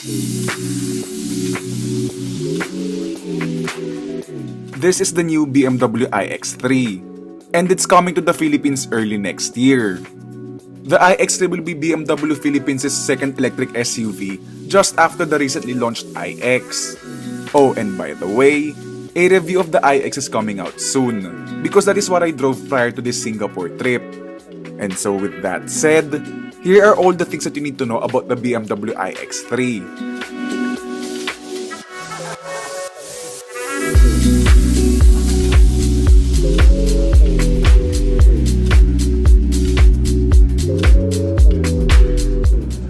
This is the new BMW iX3, and it's coming to the Philippines early next year. The iX3 will be BMW Philippines' second electric SUV just after the recently launched iX. Oh, and by the way, a review of the iX is coming out soon, because that is what I drove prior to this Singapore trip. And so with that said, here are all the things that you need to know about the BMW iX3.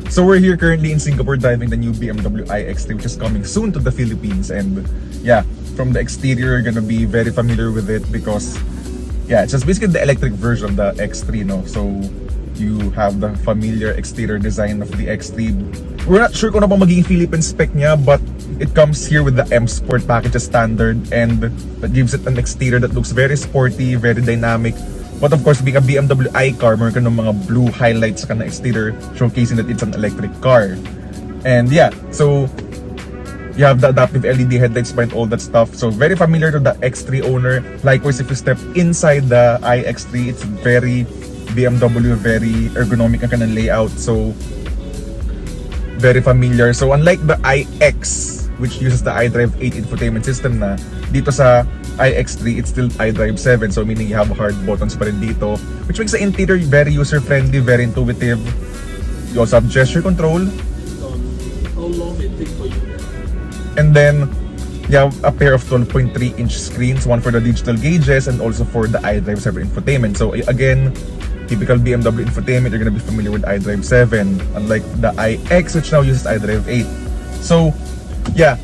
So we're here currently in Singapore driving the new BMW iX3, which is coming soon to the Philippines. And yeah, from the exterior, you're gonna be very familiar with it because yeah, it's just basically the electric version of the X3, no? So you have the familiar exterior design of the X3. We're not sure kung ano bang magiging Philippine spec niya, but it comes here with the M Sport package as standard, and that gives it an exterior that looks very sporty, very dynamic. But of course, being a BMW i car, meron ka ng mga blue highlights ka na exterior showcasing that it's an electric car. And yeah, so you have the adaptive LED headlights and all that stuff. So very familiar to the X3 owner. Likewise, if you step inside the iX3, it's very BMW, very ergonomic ang kanang layout. So very familiar. So unlike the iX, which uses the iDrive 8 infotainment system na, dito sa iX3, it's still iDrive 7. So meaning you have hard buttons pa rin dito, which makes the interior very user-friendly, very intuitive. You also have gesture control. How long it takes for you? And then you have a pair of 12.3-inch screens, one for the digital gauges and also for the iDrive 7 infotainment. So again, typical BMW infotainment, you're gonna be familiar with iDrive 7, unlike the iX, which now uses iDrive 8. So yeah,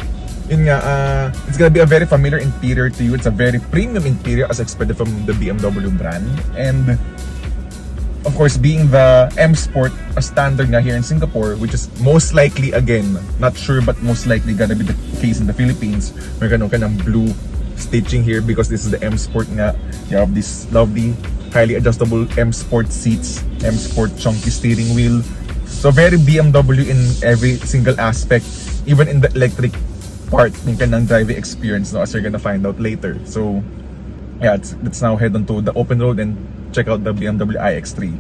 yun nga, it's gonna be a very familiar interior to you. It's a very premium interior as expected from the BMW brand. And of course, being the M Sport, a standard nga here in Singapore, which is most likely, again, not sure, but most likely gonna be the case in the Philippines, may ganun ka ng blue stitching here because this is the M Sport nga. You have this lovely, highly adjustable M Sport seats, M Sport chunky steering wheel. So very BMW in every single aspect, even in the electric part ng kanang driving experience, no, as you're gonna find out later. So yeah, let's now head onto the open road and check out the BMW iX3.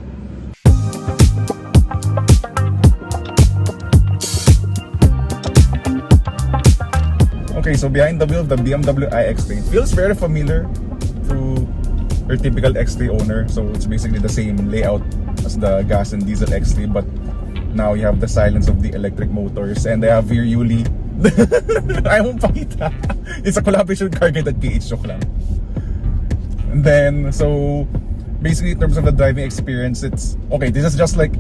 Okay, so behind the wheel of the BMW iX3, it feels very familiar to your typical X3 owner. So it's basically the same layout as the gas and diesel X3, but now you have the silence of the electric motors, and they have here Yuli. Ayaw mong pakita. It's a collaboration with Cargate.ph, joke lang. And then, so basically in terms of the driving experience, it's okay, this is just like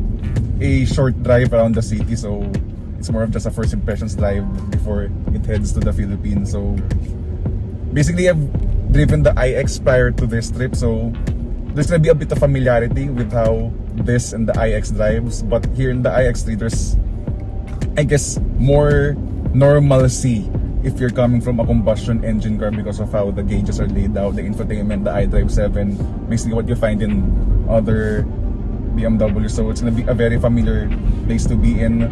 a short drive around the city, so it's more of just a first impressions drive before it heads to the Philippines. So basically I've driven the iX prior to this trip, so there's gonna be a bit of familiarity with how this and the iX drives, but here in the iX3 there's, I guess, more normalcy if you're coming from a combustion engine car because of how the gauges are laid out, the infotainment, the iDrive 7, basically what you find in other BMW. So it's gonna be a very familiar place to be in.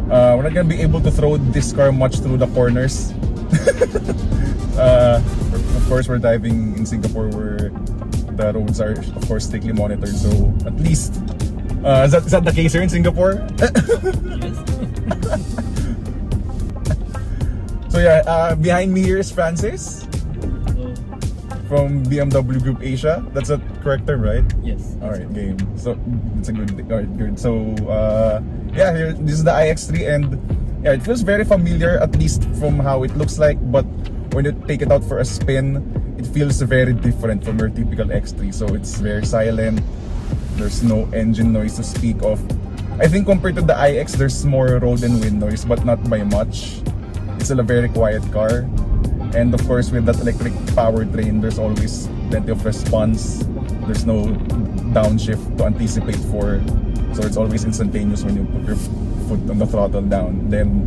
We're not gonna be able to throw this car much through the corners. Of course, we're driving in Singapore where the roads are of course strictly monitored, so at least is that the case here in Singapore? Yes. So yeah, behind me here is Francis from BMW Group Asia. That's a correct term, right? Yes. Alright, game. So it's a good, alright, good. So yeah, here, this is the iX3, and yeah, it feels very familiar, at least from how it looks like, but when you take it out for a spin, it feels very different from your typical X3. So it's very silent, there's no engine noise to speak of. I think compared to the iX, there's more road and wind noise, but not by much. It's still a very quiet car. And of course, with that electric powertrain, there's always plenty of response. There's no downshift to anticipate for. So it's always instantaneous when you put your foot on the throttle down. Then,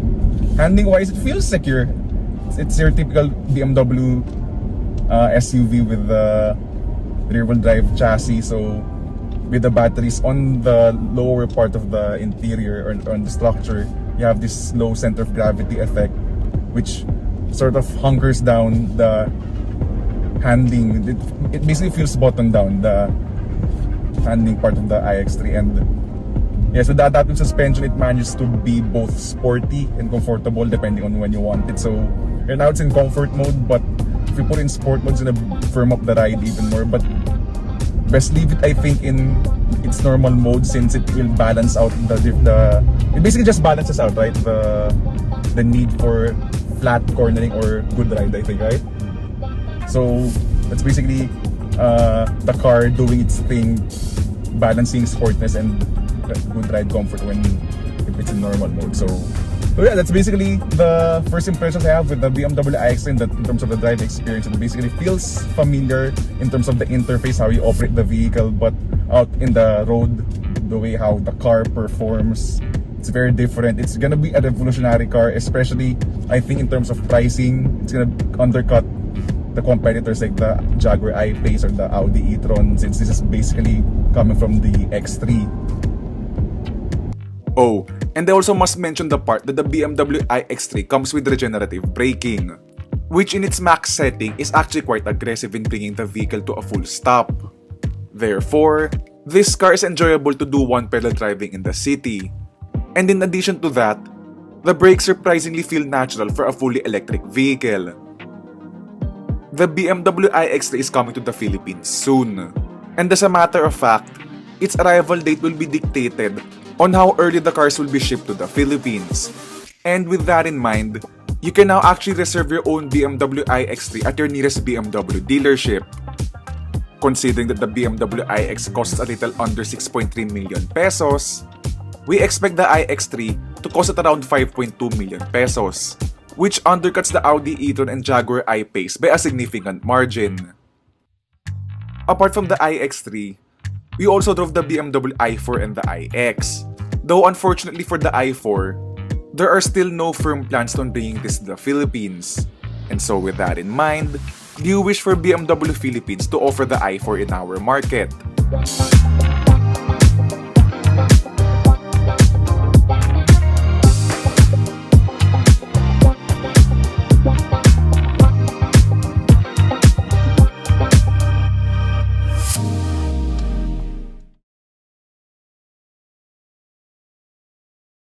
handling wise, it feels secure. It's your typical BMW SUV with the rear-wheel drive chassis. So with the batteries on the lower part of the interior or on the structure, you have this low center of gravity effect, which sort of hunkers down the handling. It basically feels bottom down, the handling part of the iX3. And yeah, so the adaptive suspension, it manages to be both sporty and comfortable depending on when you want it. So right now it's in comfort mode, but if you put in sport mode, it's gonna firm up the ride even more. But best leave it, I think, in its normal mode, since it will balance out it basically just balances out, right, the need for flat cornering or good ride, I think, right? So that's basically the car doing its thing, balancing sportness and good ride comfort if it's in normal mode. So yeah, that's basically the first impressions I have with the BMW iX3 in terms of the drive experience. It basically feels familiar in terms of the interface, how you operate the vehicle, but out in the road, the way how the car performs, it's very different. It's gonna be a revolutionary car, especially I think in terms of pricing. It's gonna undercut the competitors like the Jaguar I-Pace or the Audi e-tron, since this is basically coming from the X3. Oh, and I also must mention the part that the BMW iX3 comes with regenerative braking, which in its max setting is actually quite aggressive in bringing the vehicle to a full stop. Therefore, this car is enjoyable to do one-pedal driving in the city. And in addition to that, the brakes surprisingly feel natural for a fully electric vehicle. The BMW iX3 is coming to the Philippines soon, and as a matter of fact, its arrival date will be dictated on how early the cars will be shipped to the Philippines. And with that in mind, you can now actually reserve your own BMW iX3 at your nearest BMW dealership. Considering that the BMW iX costs a little under 6.3 million pesos, we expect the iX3 to cost at around 5.2 million pesos, which undercuts the Audi e-tron and Jaguar I-Pace by a significant margin. Apart from the iX3, we also drove the BMW i4 and the iX. Though unfortunately for the i4, there are still no firm plans on bringing this to the Philippines. And so with that in mind, do you wish for BMW Philippines to offer the i4 in our market?